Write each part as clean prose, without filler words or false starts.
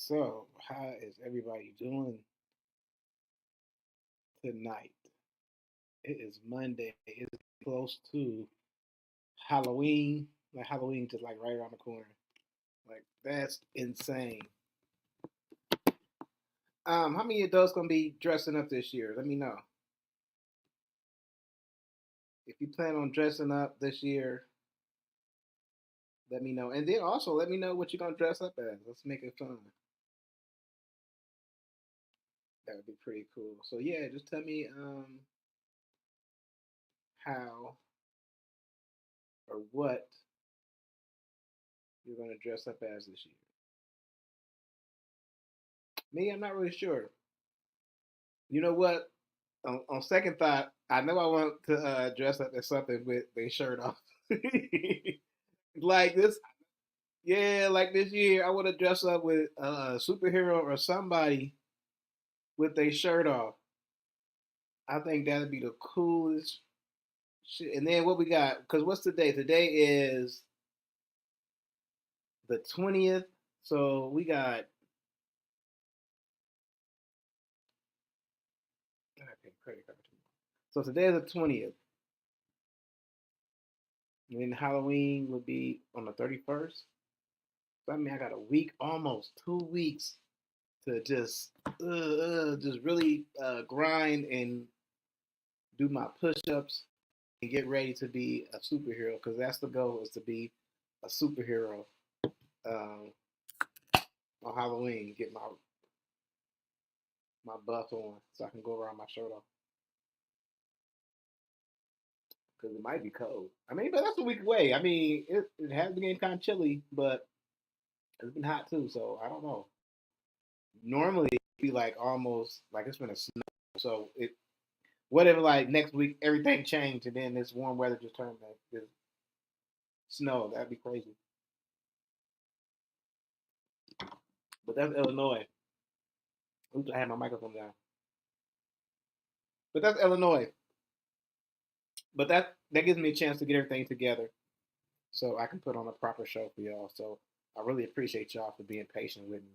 So, how is everybody doing tonight? It is Monday. It's close to Halloween. Like Halloween just like right around the corner. Like that's insane. How many adults gonna be dressing up this year? Let me know. If you plan on dressing up this year, let me know. And then also let me know what you're gonna dress up as. Let's make it fun. That would be pretty cool. So yeah, just tell me how or what you're gonna dress up as this year. Me, I'm not really sure. You know what? On second thought, I know I want to dress up as something with their shirt off. Like this, yeah, like this year, I want to dress up with a superhero or somebody with their shirt off. I think that'd be the coolest shit. And then what we got? Because what's today? Today is the 20th. So we got. I pay credit card tomorrow. So today is the 20th. And then Halloween would be on the 31st. So I mean, I got a week, almost 2 weeks to just really grind and do my push-ups and get ready to be a superhero because that's the goal is to be a superhero um, on Halloween. Get my buff on so I can go around my shirt off because it might be cold. I mean, but that's a week away. I mean, it has been getting kind of chilly, but it's been hot too. So I don't know. Normally it'd be like almost like it's been a snow. So it whatever like next week everything changed and then this warm weather just turned to this snow. That'd be crazy. But that's Illinois. Oops, I had my microphone down. But that's Illinois. But that gives me a chance to get everything together so I can put on a proper show for y'all. So I really appreciate y'all for being patient with me.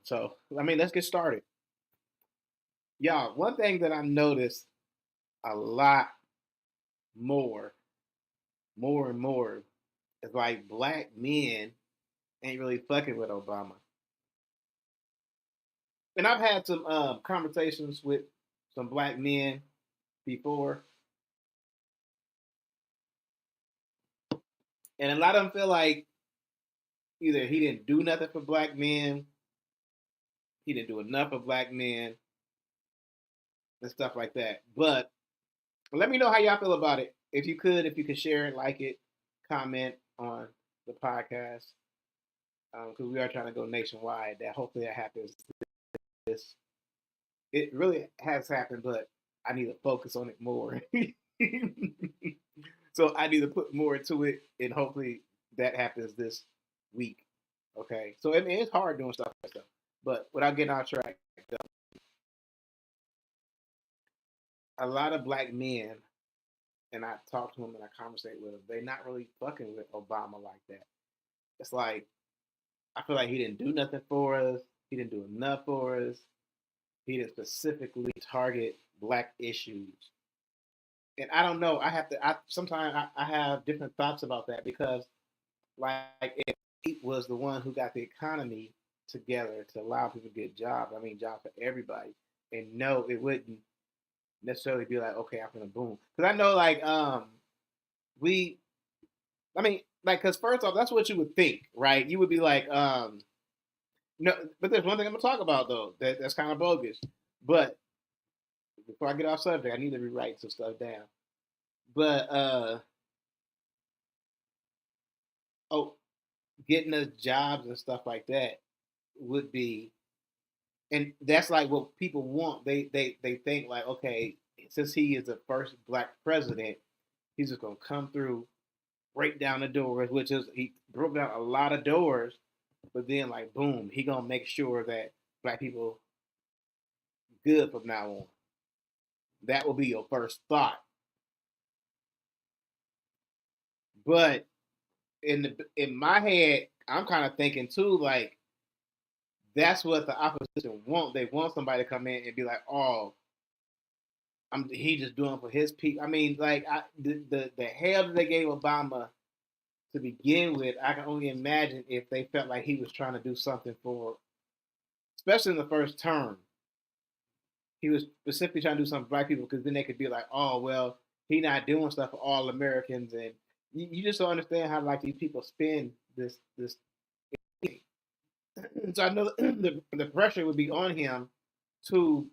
So I mean, let's get started. Y'all, one thing that I noticed a lot more, more and more, is like black men ain't really fucking with Obama. And I've had some conversations with some black men before, and a lot of them feel like either he didn't do nothing for black men, he didn't do enough for black men, and stuff like that. But let me know how y'all feel about it. If you could share it, like it, comment on the podcast, because we are trying to go nationwide. That hopefully that happens. This it really has happened, but I need to focus on it more. So I need to put more into it, and hopefully that happens this week. Okay, so I mean it's hard doing stuff like that, but without getting off track, a lot of black men, and I talk to them and I conversate with them, they're not really fucking with Obama like that. It's like I feel like he didn't do nothing for us. He didn't do enough for us. He didn't specifically target black issues. And I don't know. I have to. I sometimes I have different thoughts about that because, like, if he was the one who got the economy together to allow people to get jobs, I mean, jobs for everybody, and no, it wouldn't necessarily be like, okay, I'm gonna boom. Because I know, like, we, I mean, like, because first off, that's what you would think, right? You would be like, no, but there's one thing I'm gonna talk about though that's kind of bogus. But before I get off subject, I need to rewrite some stuff down. But oh, getting us jobs and stuff like that would be, and that's like what people want. They think like, okay, since he is the first black president, he's just gonna come through, break down the doors, which is he broke down a lot of doors, but then like boom, he gonna make sure that black people good from now on. That will be your first thought. But in my head, I'm kind of thinking too, like that's what the opposition want. They want somebody to come in and be like, "Oh, he just doing for his people." I mean, like the hell that they gave Obama to begin with, I can only imagine if they felt like he was trying to do something for, especially in the first term. He was specifically trying to do something for black people because then they could be like, "Oh, well, he not doing stuff for all Americans," and you just don't understand how like these people spin this. So I know the pressure would be on him to,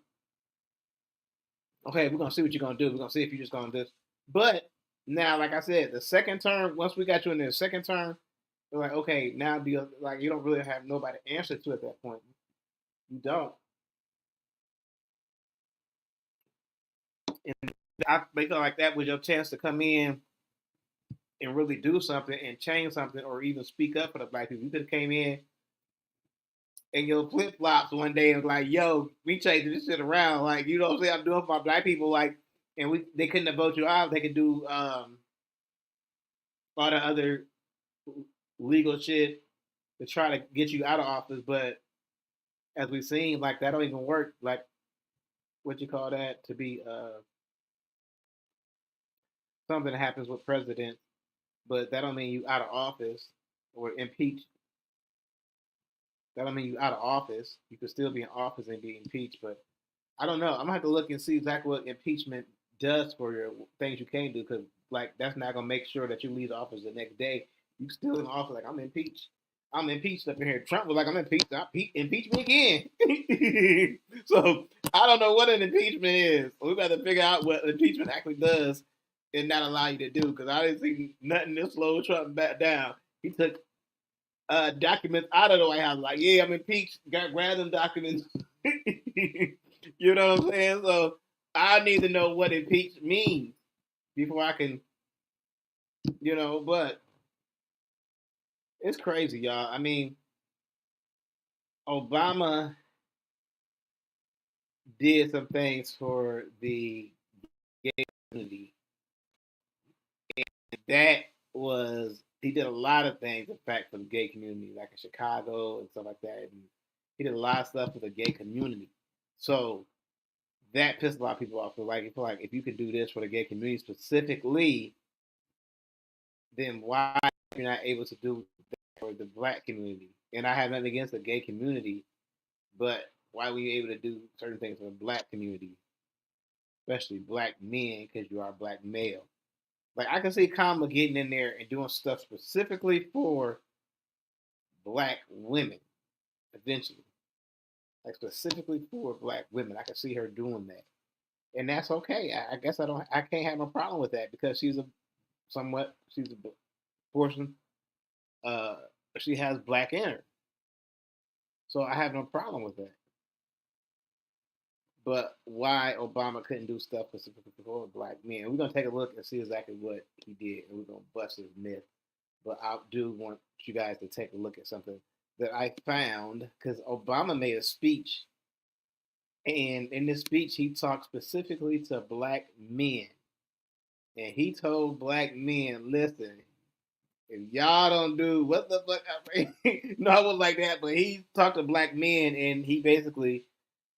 okay, we're gonna see what you're gonna do. We're gonna see if you're just gonna do this. But now, like I said, the second term, once we got you in the second term, we're like, okay, now do you, like you don't really have nobody to answer to at that point. You don't. And I feel like that was your chance to come in and really do something and change something or even speak up for the black people. You could have came in and your flip flops one day and was like, yo, we changing this shit around. Like, you know what I'm saying? I'm doing for my black people. Like, and they couldn't have voted you out. They could do all the other legal shit to try to get you out of office. But as we've seen, like that don't even work. Like what you call that to be something that happens with presidents, but that don't mean you out of office or impeached. That don't mean you out of office. You could still be in office and be impeached. But I don't know. I'm gonna have to look and see exactly what impeachment does for your things you can do because like that's not gonna make sure that you leave the office the next day. You still in office like I'm impeached. I'm impeached up in here. Trump was like I'm impeached. Impeach me again. So I don't know what an impeachment is. We got to figure out what impeachment actually does and not allow you to do because I didn't see nothing to slow Trump back down. He took documents out of the White House. Like, yeah, I'm impeached. Got grab them documents. You know what I'm saying? So I need to know what impeached means before I can, But it's crazy, y'all. I mean, Obama did some things for the gay community. That was he did a lot of things, in fact, for the gay community, like in Chicago and stuff like that. And he did a lot of stuff for the gay community. So that pissed a lot of people off. So like, if you could do this for the gay community specifically, then why are you not able to do that for the black community? And I have nothing against the gay community, but why were you able to do certain things for the black community, especially black men, because you are a black male? Like I can see Kamala getting in there and doing stuff specifically for black women eventually, like specifically for black women. I can see her doing that, and that's okay. I guess I can't have no problem with that because she's a portion. Uh, she has black in her, so I have no problem with that. But why Obama couldn't do stuff specifically for black men? We're gonna take a look and see exactly what he did, and we're gonna bust his myth. But I do want you guys to take a look at something that I found because Obama made a speech, and in this speech he talked specifically to black men, and he told black men, "Listen, if y'all don't do what the fuck," no, I wasn't like that, but he talked to black men, and he basically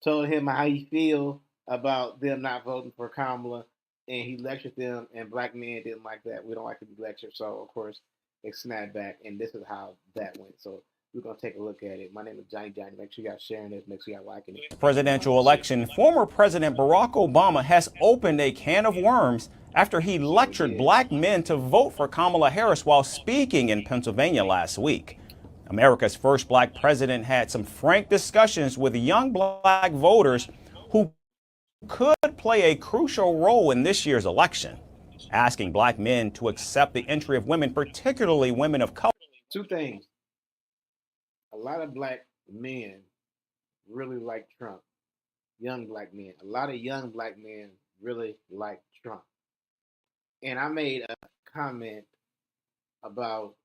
told him how he feel about them not voting for Kamala, and he lectured them, and black men didn't like that. We don't like to be lectured, so of course they snapped back, and this is how that went. So we're gonna take a look at it. My name is Johnny Johnny. Make sure you guys sharing this. Make sure you guys liking it. Presidential election, former President Barack Obama has opened a can of worms after he lectured black men to vote for Kamala Harris while speaking in Pennsylvania last week. America's first black president had some frank discussions with young black voters who could play a crucial role in this year's election, asking black men to accept the entry of women, particularly women of color. Two things. A lot of black men really like Trump. Young black men. A lot of young black men really like Trump. And I made a comment about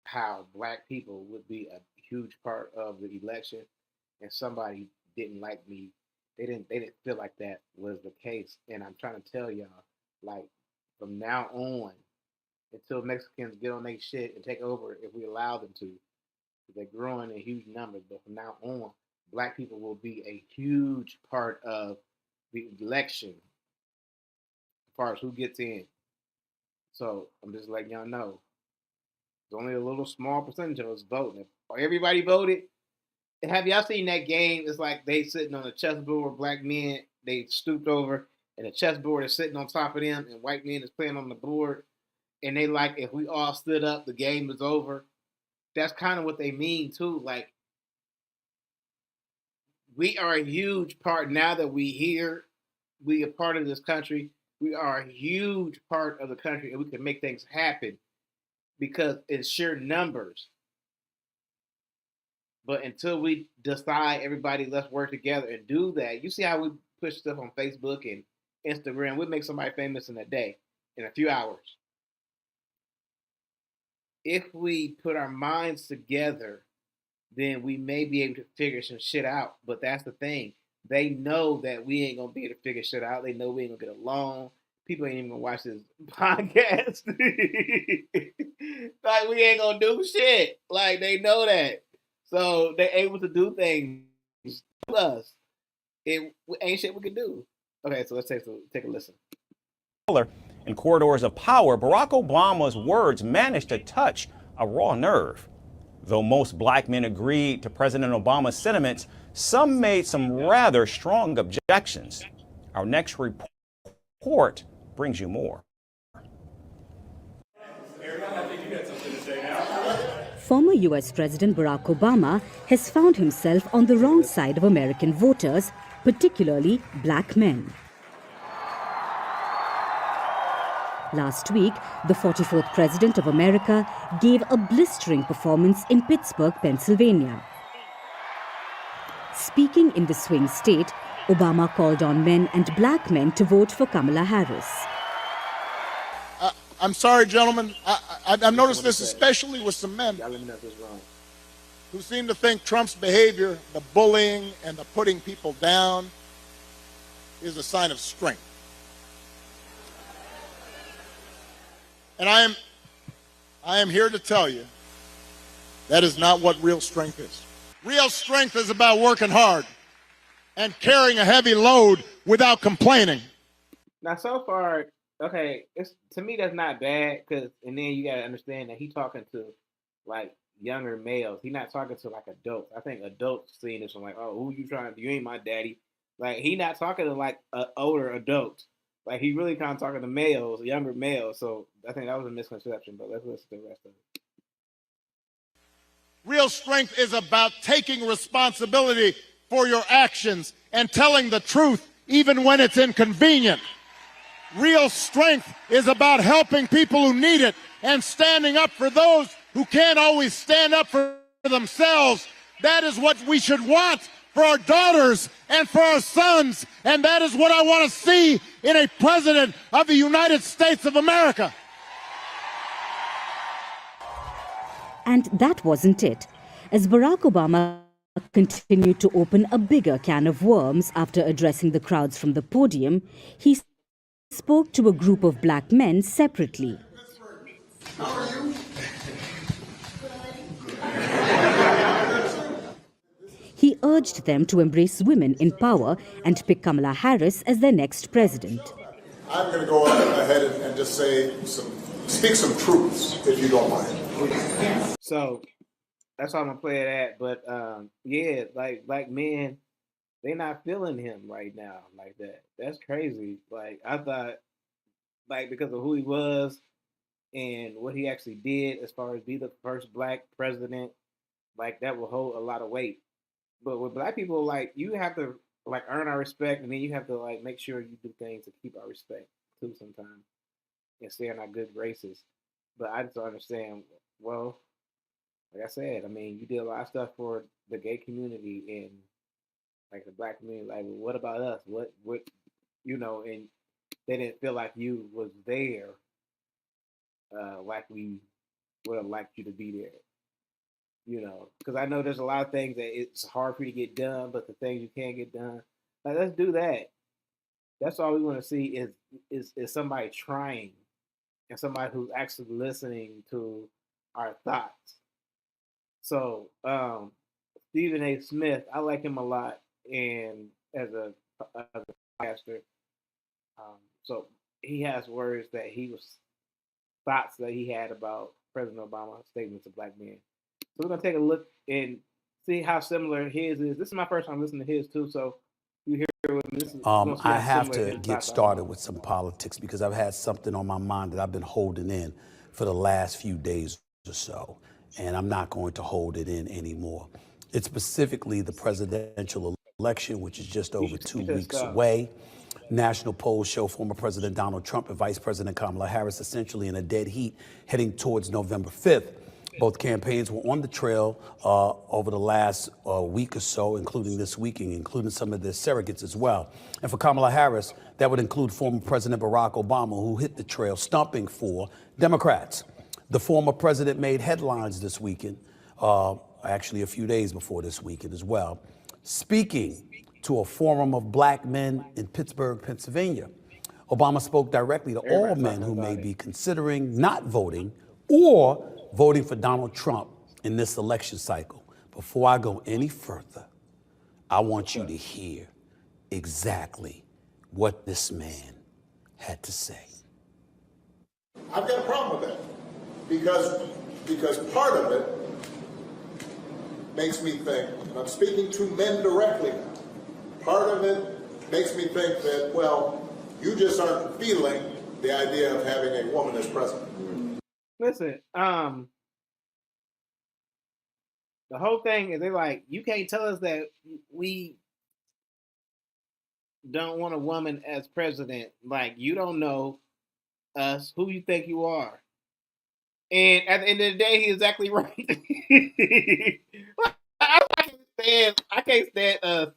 how black people would be a huge part of the election, and somebody didn't like me. They didn't feel like that was the case. And I'm trying to tell y'all, like from now on, until Mexicans get on their shit and take over, if we allow them to, They're growing in huge numbers, but from now on, black people will be a huge part of the election as far as who gets in. So I'm just letting y'all know. There's only a little small percentage of us voting. If everybody voted, have y'all seen that game? It's like they sitting on a chessboard, black men, they stooped over, and the chessboard is sitting on top of them, and white men is playing on the board. And they like, if we all stood up, the game is over. That's kind of what they mean too. Like, we are a huge part now that we here. We are part of this country. We are a huge part of the country, and we can make things happen because it's sheer numbers. But until we decide, everybody, let's work together and do that. You see how we push stuff on Facebook and Instagram? We make somebody famous in a day, in a few hours. If we put our minds together, then we may be able to figure some shit out. But that's the thing. They know that we ain't gonna be able to figure shit out. They know we ain't gonna get along. People ain't even gonna watch this podcast. Like, we ain't gonna do shit. Like, they know that. So they're able to do things. Plus, it ain't shit we can do. Okay, so let's take a listen. In corridors of power, Barack Obama's words managed to touch a raw nerve. Though most black men agreed to President Obama's sentiments, some made some rather strong objections. Our next report brings you more. Former U.S. President Barack Obama has found himself on the wrong side of American voters, particularly black men. Last week, the 44th President of America gave a blistering performance in Pittsburgh, Pennsylvania. Speaking in the swing state, Obama called on men and black men to vote for Kamala Harris. I'm sorry, gentlemen. I've noticed this especially with some men who seem to think Trump's behavior, the bullying and the putting people down, is a sign of strength. And I am here to tell you that is not what real strength is. Real strength is about working hard and carrying a heavy load without complaining. Now, so far, okay, it's, to me, that's not bad, because, and then you got to understand that he's talking to, like, younger males. He's not talking to, like, adults. I think adults seeing this and like, oh, who you trying to, you ain't my daddy. Like, he not talking to, like, older adults. Like, he really kind of talking to males, younger males. So I think that was a misconception, but let's listen to the rest of it. Real strength is about taking responsibility for your actions and telling the truth even when it's inconvenient. Real strength is about helping people who need it and standing up for those who can't always stand up for themselves. That is what we should want for our daughters and for our sons, and that is what I want to see in a president of the United States of America. And that wasn't it. As Barack Obama continued to open a bigger can of worms after addressing the crowds from the podium, he spoke to a group of black men separately. How are you? He urged them to embrace women in power and pick Kamala Harris as their next president. I'm going to go ahead and just speak some truths, if you don't mind. So that's how I'm gonna play it at. But yeah, like black men, they not feeling him right now like that. That's crazy. Like, I thought, like, because of who he was and what he actually did as far as be the first black president, like, that will hold a lot of weight. But with black people, like, you have to, like, earn our respect, and then you have to, like, make sure you do things to keep our respect too sometimes and stay in our good graces. But I just don't understand. Well, like I said, I mean, you did a lot of stuff for the gay community and, like, the black community. Like, what about us? What, you know? And they didn't feel like you was there, like we would have liked you to be there. You know, because I know there's a lot of things that it's hard for you to get done, but the things you can get done, like, let's do that. That's all we want to see is somebody trying and somebody who's actually listening to our thoughts. So Stephen A. Smith, I like him a lot, and as a pastor, so he has words that he was thoughts that he had about President Obama's statements to black men. So we're gonna take a look and see how similar his is. This is my first time listening to his too, so you hear with me. I have to get started with some politics because I've had something on my mind that I've been holding in for the last few days or so, and I'm not going to hold it in anymore. It's specifically the presidential election, which is just over 2 weeks away. National polls show former President Donald Trump and Vice President Kamala Harris essentially in a dead heat heading towards November 5th. Both campaigns were on the trail over the last week or so, including this weekend, including some of their surrogates as well. And for Kamala Harris, that would include former President Barack Obama, who hit the trail stomping for Democrats. The former president made headlines this weekend, actually a few days before this weekend as well, speaking to a forum of black men in Pittsburgh, Pennsylvania. Obama spoke directly to all men who may be considering not voting or voting for Donald Trump in this election cycle. Before I go any further, I want you to hear exactly what this man had to say. I've got a problem with that because part of it makes me think, and I'm speaking to men directly now, part of it makes me think that, well, you just aren't feeling the idea of having a woman as president. Listen, the whole thing is they're like, you can't tell us that we don't want a woman as president. Like, you don't know us, who you think you are. And at the end of the day, he's exactly right. I can't stand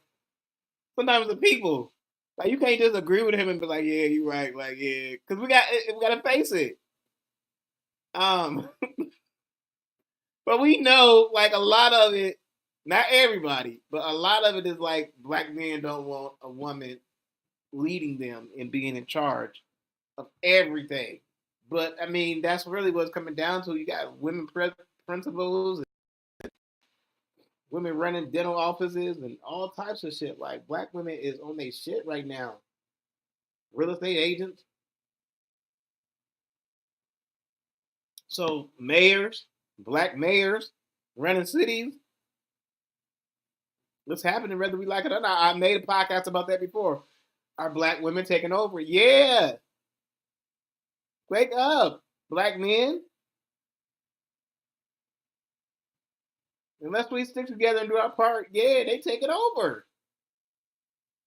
sometimes the people. Like, you can't just agree with him and be like, yeah, you're right. Like, yeah, because we got to face it. But we know, like, a lot of it, not everybody, but a lot of it is like black men don't want a woman leading them and being in charge of everything. But I mean, that's really what it's coming down to. You got women principals, and women running dental offices, and all types of shit. Like, black women is on their shit right now. Real estate agents. So mayors, black mayors running cities. What's happening whether we like it or not? I made a podcast about that before. Are black women taking over? Yeah. Wake up, black men. Unless we stick together and do our part, yeah, they take it over.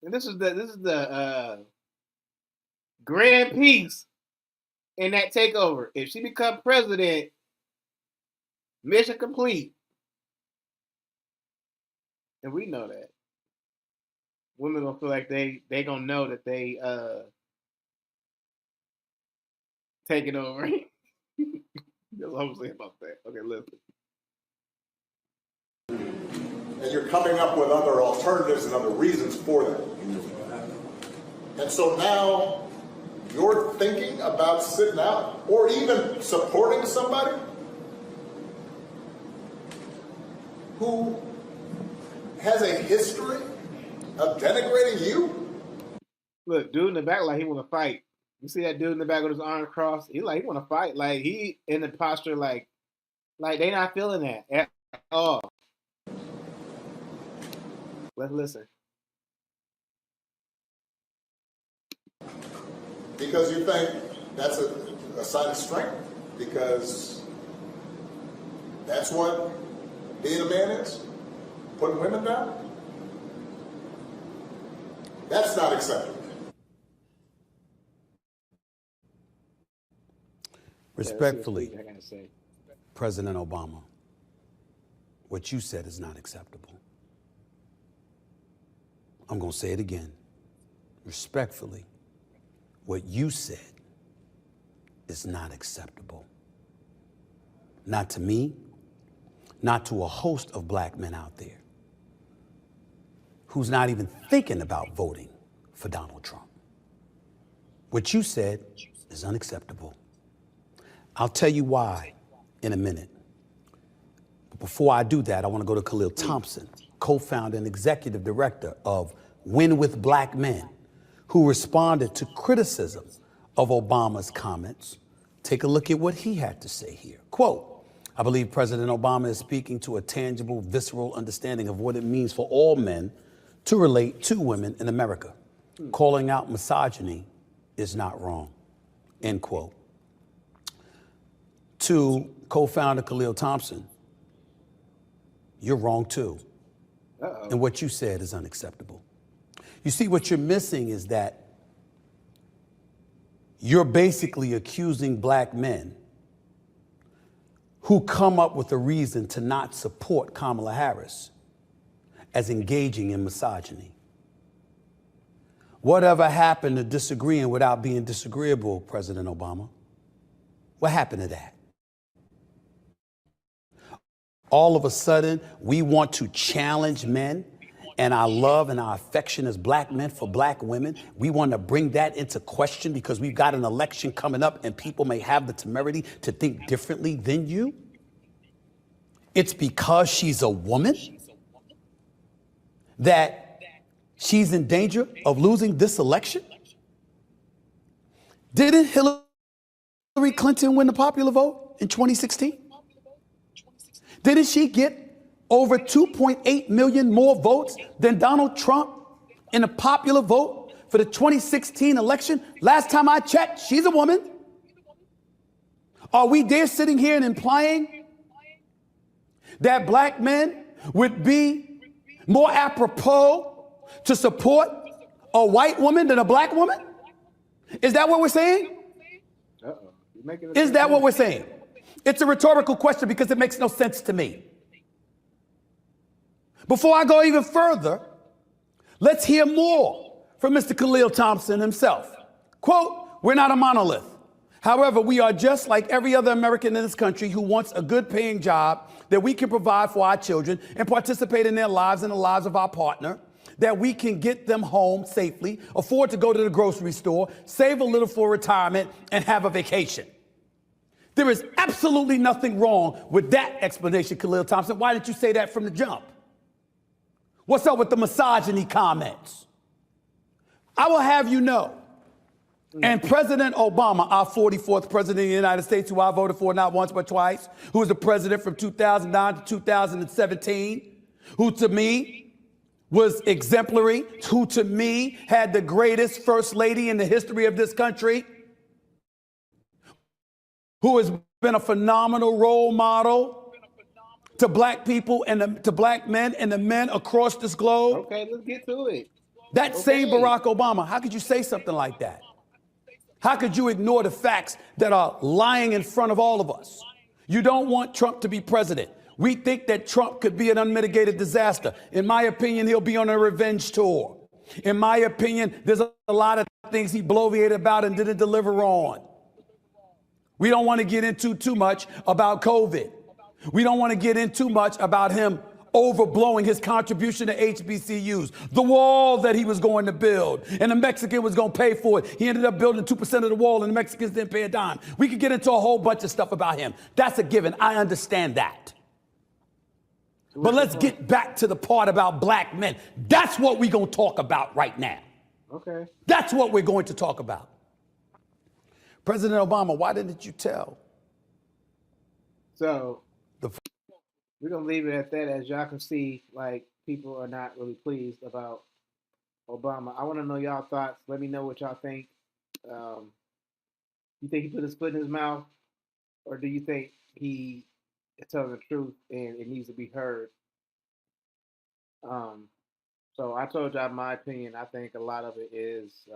And this is the grand piece in that takeover. If she become president, mission complete. And we know that. Women gonna feel like they gonna know that they taking over. That's what I'm saying about that. Okay, listen. And you're coming up with other alternatives and other reasons for that. And so now you're thinking about sitting out or even supporting somebody who has a history of denigrating you? Look, dude in the back like he want to fight. You see that dude in the back with his arms crossed? He want to fight. Like, he in the posture like they not feeling that at all. Let's listen. Because you think that's a sign of strength? Because that's what being a man is? Putting women down? That's not acceptable. Respectfully, President Obama, what you said is not acceptable. I'm going to say it again. Respectfully, what you said is not acceptable. Not to me, not to a host of black men out there who's not even thinking about voting for Donald Trump. What you said is unacceptable. I'll tell you why in a minute. before I do that, I want to go to Khalil Thompson, co-founder and executive director of Win with Black Men, who responded to criticism of Obama's comments. Take a look at what he had to say here. Quote, I believe President Obama is speaking to a tangible, visceral understanding of what it means for all men to relate to women in America. Calling out misogyny is not wrong, end quote. To co-founder Khalil Thompson, you're wrong too. And what you said is unacceptable. You see, what you're missing is that you're basically accusing black men who come up with a reason to not support Kamala Harris as engaging in misogyny. Whatever happened to disagreeing without being disagreeable, President Obama? What happened to that? All of a sudden, we want to challenge men and our love and our affection as black men for black women. We want to bring that into question because we've got an election coming up and people may have the temerity to think differently than you. It's because she's a woman that she's in danger of losing this election? Didn't Hillary Clinton win the popular vote in 2016? Didn't she get over 2.8 million more votes than Donald Trump in the popular vote for the 2016 election? Last time I checked, she's a woman. Are we there sitting here and implying that black men would be more apropos to support a white woman than a black woman? Is that what we're saying? Is that what we're saying? It's a rhetorical question because it makes no sense to me. Before I go even further, let's hear more from Mr. Khalil Thompson himself. Quote, we're not a monolith. However, we are just like every other American in this country who wants a good paying job that we can provide for our children and participate in their lives and the lives of our partner, that we can get them home safely, afford to go to the grocery store, save a little for retirement, and have a vacation. There is absolutely nothing wrong with that explanation, Khalil Thompson. Why didn't you say that from the jump? What's up with the misogyny comments? I will have you know, and President Obama, our 44th president of the United States, who I voted for not once but twice, who was the president from 2009 to 2017, who to me was exemplary, who to me had the greatest first lady in the history of this country, who has been a phenomenal role model to black people and to black men and the men across this globe. Okay, let's get to it. That same Barack Obama, how could you say something like that? How could you ignore the facts that are lying in front of all of us? You don't want Trump to be president. We think that Trump could be an unmitigated disaster. In my opinion, he'll be on a revenge tour. In my opinion, there's a lot of things he bloviated about and didn't deliver on. We don't want to get into too much about COVID. We don't want to get into much about him overblowing his contribution to HBCUs, the wall that he was going to build, and the Mexican was going to pay for it. He ended up building 2% of the wall, and the Mexicans didn't pay a dime. We could get into a whole bunch of stuff about him. That's a given. I understand that. But let's get back to the part about black men. That's what we're going to talk about right now. Okay. That's what we're going to talk about. President Obama, why didn't you tell? So we're going to leave it at that. As y'all can see, like, people are not really pleased about Obama. I want to know y'all thoughts. Let me know what y'all think. You think he put his foot in his mouth? Or do you think he is telling the truth and it needs to be heard? So I told y'all my opinion. I think a lot of it is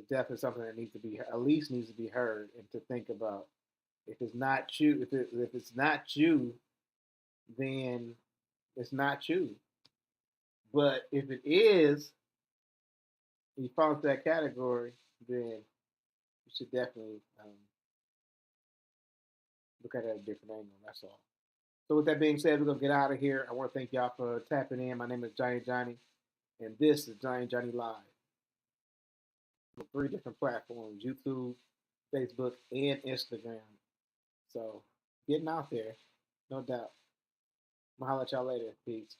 definitely something that needs to be, at least needs to be heard and to think about. If it's not you, if it's not you, then it's not you. But if it is, you fall into that category, then you should definitely look at it at a different angle. That's all. So with that being said, we're gonna get out of here. I want to thank y'all for tapping in. My name is Johnny, and this is Johnny Live. 3 different platforms: YouTube, Facebook, and Instagram. So getting out there. No doubt. I'm gonna holler at y'all later. Peace.